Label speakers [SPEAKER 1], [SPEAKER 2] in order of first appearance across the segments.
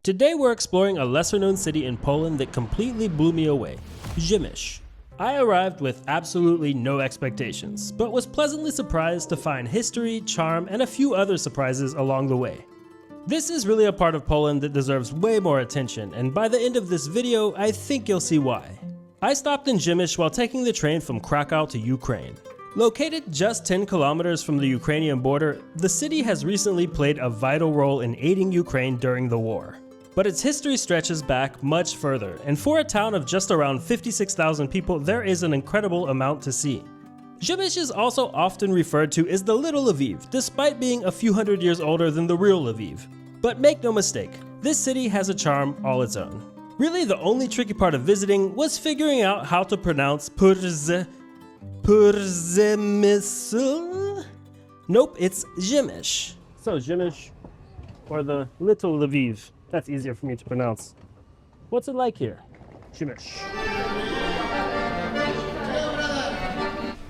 [SPEAKER 1] Today we're exploring a lesser-known city in Poland that completely blew me away, Przemyśl. I arrived with absolutely no expectations, but was pleasantly surprised to find history, charm, and a few other surprises along the way. This is really a part of Poland that deserves way more attention, and by the end of this video, I think you'll see why. I stopped in Przemyśl while taking the train from Krakow to Ukraine. Located just 10 kilometers from the Ukrainian border, the city has recently played a vital role in aiding Ukraine during the war. But its history stretches back much further, and for a town of just around 56,000 people, there is an incredible amount to see. Przemyśl is also often referred to as the Little Lviv, despite being a few hundred years older than the real Lviv. But make no mistake, this city has a charm all its own. Really, the only tricky part of visiting was figuring out how to pronounce Pzemysl. Nope, it's Przemyśl. So Przemyśl, or the Little Lviv. That's easier for me to pronounce. What's it like here? Przemyśl.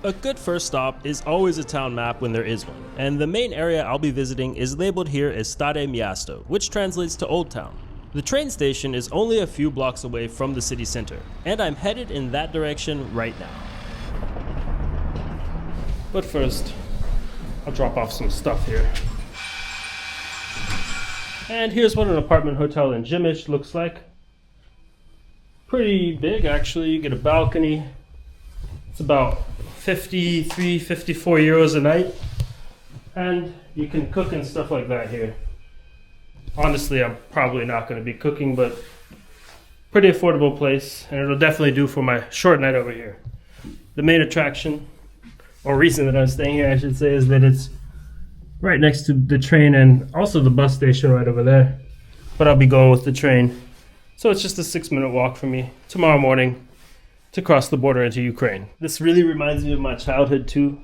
[SPEAKER 1] A good first stop is always a town map when there is one, and the main area I'll be visiting is labeled here as Stare Miasto, which translates to Old Town. The train station is only a few blocks away from the city center, and I'm headed in that direction right now. But first, I'll drop off some stuff here. And here's what an apartment hotel in Przemyśl looks like. Pretty big, actually. You get a balcony. It's about 53, 54 euros a night. And you can cook and stuff like that here. Honestly, I'm probably not going to be cooking, but pretty affordable place. And it'll definitely do for my short night over here. The main attraction, or reason that I'm staying here, I should say, is that it's right next to the train and also the bus station right over there. But I'll be going with the train. So it's just a 6-minute walk for me tomorrow morning to cross the border into Ukraine. This really reminds me of my childhood too.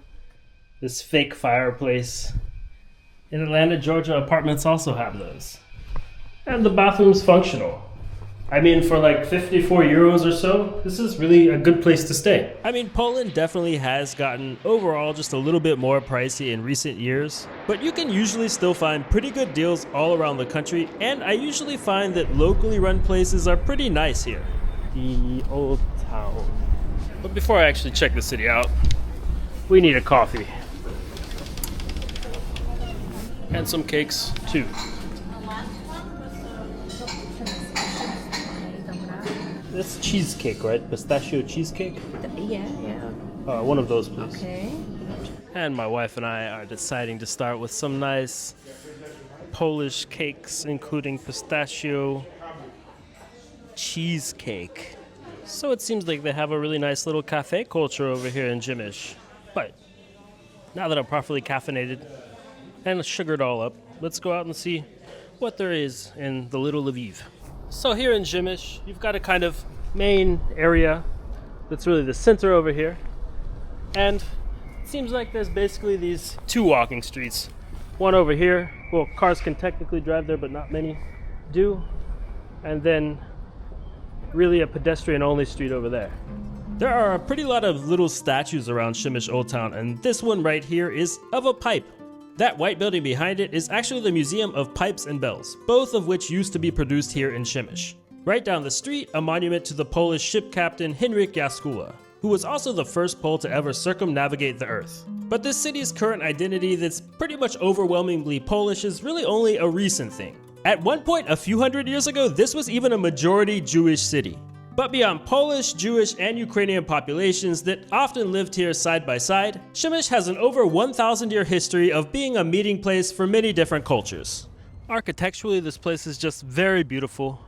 [SPEAKER 1] This fake fireplace. In Atlanta, Georgia, apartments also have those. And the bathroom's functional. I mean, for like 54 euros or so, this is really a good place to stay. I mean, Poland definitely has gotten overall just a little bit more pricey in recent years, but you can usually still find pretty good deals all around the country, and I usually find that locally run places are pretty nice here. The old town. But before I actually check the city out, we need a coffee. And some cakes too. That's cheesecake, right? Pistachio cheesecake?
[SPEAKER 2] Yeah.
[SPEAKER 1] One of those, please.
[SPEAKER 2] Okay.
[SPEAKER 1] And my wife and I are deciding to start with some nice Polish cakes, including pistachio cheesecake. So it seems like they have a really nice little cafe culture over here in Przemyśl. But now that I'm properly caffeinated and sugared all up, let's go out and see what there is in the Little Lviv. So here in Przemyśl, you've got a kind of main area that's really the center over here. And it seems like there's basically these two walking streets. One over here, well, cars can technically drive there, but not many do. And then really a pedestrian-only street over there. There are a pretty lot of little statues around Przemyśl Old Town, and this one right here is of a pipe. That white building behind it is actually the Museum of Pipes and Bells, both of which used to be produced here in Przemyśl. Right down the street, a monument to the Polish ship captain Henryk Jaskula, who was also the first Pole to ever circumnavigate the Earth. But this city's current identity that's pretty much overwhelmingly Polish is really only a recent thing. At one point a few hundred years ago, this was even a majority Jewish city. But beyond Polish, Jewish, and Ukrainian populations that often lived here side by side, Przemyśl has an over 1,000-year history of being a meeting place for many different cultures. Architecturally, this place is just very beautiful.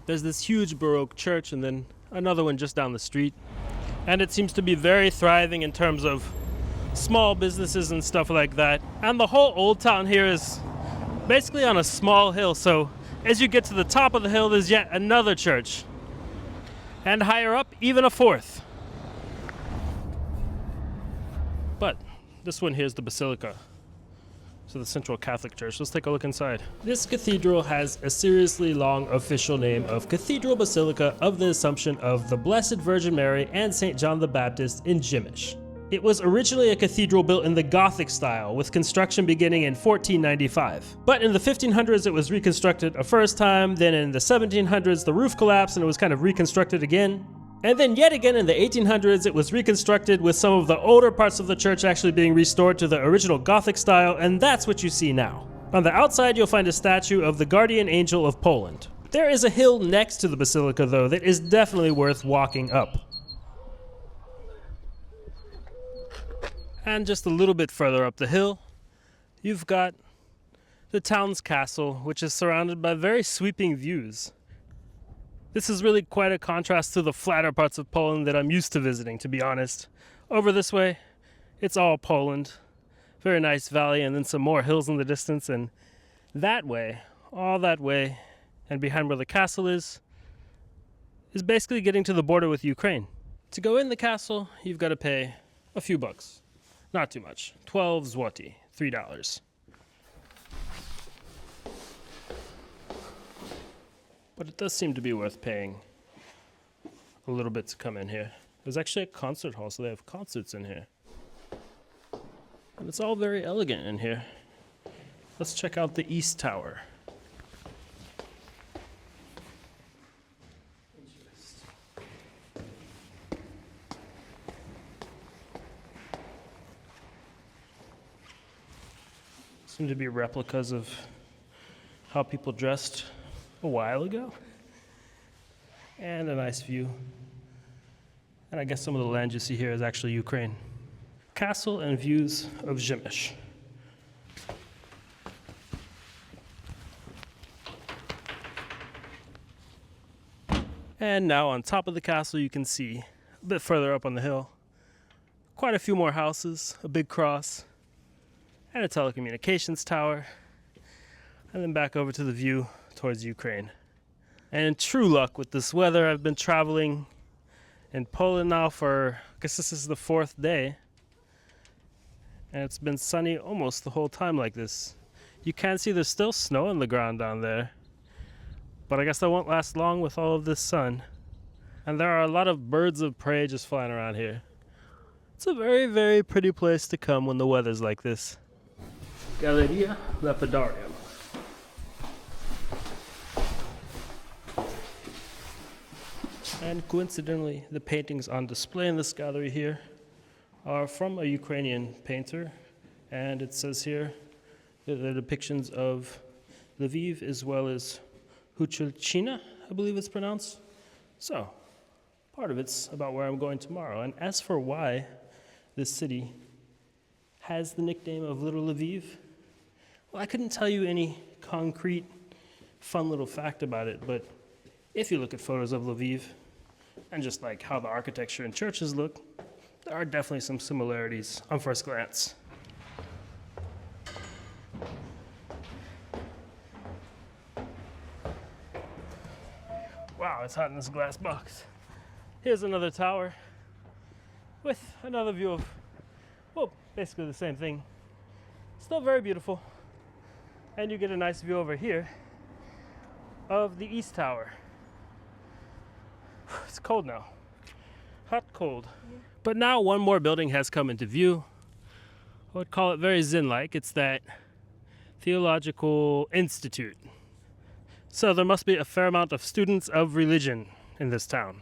[SPEAKER 1] There's this huge Baroque church and then another one just down the street. And it seems to be very thriving in terms of small businesses and stuff like that. And the whole old town here is basically on a small hill, so as you get to the top of the hill, there's yet another church. And higher up, even a fourth. But this one here is the Basilica. So the Central Catholic Church. Let's take a look inside. This cathedral has a seriously long official name of Cathedral Basilica of the Assumption of the Blessed Virgin Mary and St. John the Baptist in Przemyśl. It was originally a cathedral built in the Gothic style, with construction beginning in 1495. But in the 1500s it was reconstructed a first time, then in the 1700s the roof collapsed and it was kind of reconstructed again. And then yet again in the 1800s it was reconstructed, with some of the older parts of the church actually being restored to the original Gothic style, and that's what you see now. On the outside you'll find a statue of the guardian angel of Poland. There is a hill next to the basilica though that is definitely worth walking up. And just a little bit further up the hill, you've got the town's castle, which is surrounded by very sweeping views. This is really quite a contrast to the flatter parts of Poland that I'm used to visiting, to be honest. Over this way, it's all Poland. Very nice valley and then some more hills in the distance, and that way, all that way, and behind where the castle is basically getting to the border with Ukraine. To go in the castle, you've got to pay a few bucks. Not too much. 12 zloty, $3. But it does seem to be worth paying a little bit to come in here. There's actually a concert hall, so they have concerts in here. And it's all very elegant in here. Let's check out the East Tower. Seem to be replicas of how people dressed a while ago. And a nice view. And I guess some of the land you see here is actually Ukraine. Castle and views of Przemyśl. And now on top of the castle you can see, a bit further up on the hill, quite a few more houses, a big cross, and a telecommunications tower, and then back over to the view towards Ukraine. And in true luck with this weather, I've been traveling in Poland now for, I guess this is the 4th day, and it's been sunny almost the whole time like this. You can see there's still snow on the ground down there, but I guess that won't last long with all of this sun. And there are a lot of birds of prey just flying around here. It's a very, very pretty place to come when the weather's like this. Galleria Lapidarium. And coincidentally, the paintings on display in this gallery here are from a Ukrainian painter, and it says here that they're depictions of Lviv as well as Huchilchina, I believe it's pronounced. So, part of it's about where I'm going tomorrow. And as for why this city has the nickname of Little Lviv, well, I couldn't tell you any concrete, fun little fact about it, but if you look at photos of Lviv, and just like how the architecture and churches look, there are definitely some similarities on first glance. Wow, it's hot in this glass box. Here's another tower with another view of, well, basically the same thing. Still very beautiful. And you get a nice view over here of the East Tower. It's cold now. Hot, cold. Yeah. But now one more building has come into view. I would call it very Zen-like. It's that Theological Institute. So there must be a fair amount of students of religion in this town.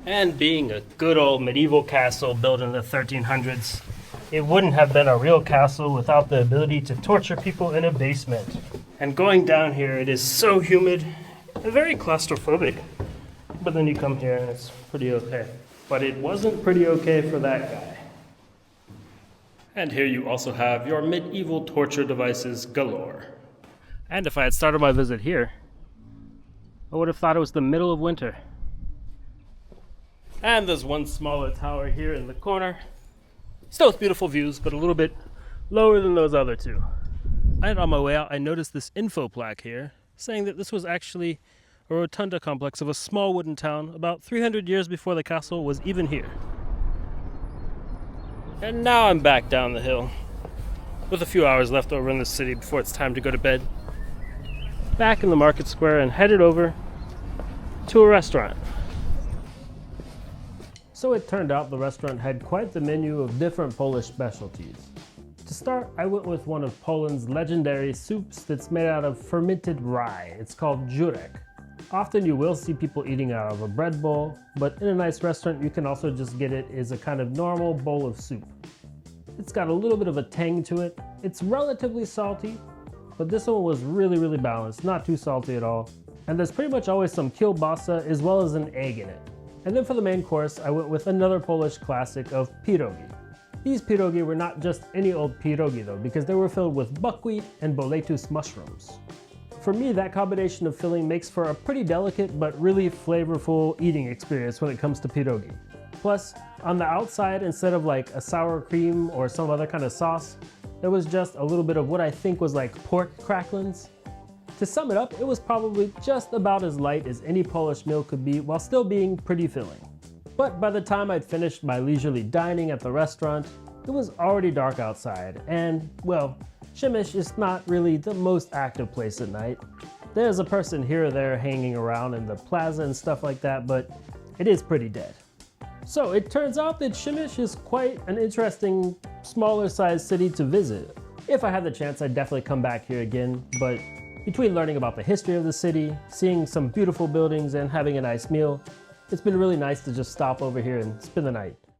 [SPEAKER 1] And being a good old medieval castle built in the 1300s, it wouldn't have been a real castle without the ability to torture people in a basement. And going down here, it is so humid and very claustrophobic. But then you come here and it's pretty okay. But it wasn't pretty okay for that guy. And here you also have your medieval torture devices galore. And if I had started my visit here, I would have thought it was the middle of winter. And there's one smaller tower here in the corner. Still with beautiful views, but a little bit lower than those other two. And on my way out, I noticed this info plaque here saying that this was actually a rotunda complex of a small wooden town about 300 years before the castle was even here. And now I'm back down the hill with a few hours left over in the city before it's time to go to bed. Back in the market square and headed over to a restaurant. So it turned out the restaurant had quite the menu of different Polish specialties. To start, I went with one of Poland's legendary soups that's made out of fermented rye. It's called jurek. Often you will see people eating out of a bread bowl, but in a nice restaurant you can also just get it as a kind of normal bowl of soup. It's got a little bit of a tang to it. It's relatively salty, but this one was really balanced, not too salty at all. And there's pretty much always some kielbasa as well as an egg in it. And then for the main course, I went with another Polish classic of pierogi. These pierogi were not just any old pierogi though, because they were filled with buckwheat and boletus mushrooms. For me, that combination of filling makes for a pretty delicate but really flavorful eating experience when it comes to pierogi. Plus, on the outside, instead of like a sour cream or some other kind of sauce, there was just a little bit of what I think was like pork cracklings. To sum it up, it was probably just about as light as any Polish meal could be while still being pretty filling. But by the time I'd finished my leisurely dining at the restaurant, it was already dark outside, and, well, Przemyśl is not really the most active place at night. There's a person here or there hanging around in the plaza and stuff like that, but it is pretty dead. So it turns out that Przemyśl is quite an interesting, smaller sized city to visit. If I had the chance, I'd definitely come back here again, but between learning about the history of the city, seeing some beautiful buildings, and having a nice meal, it's been really nice to just stop over here and spend the night.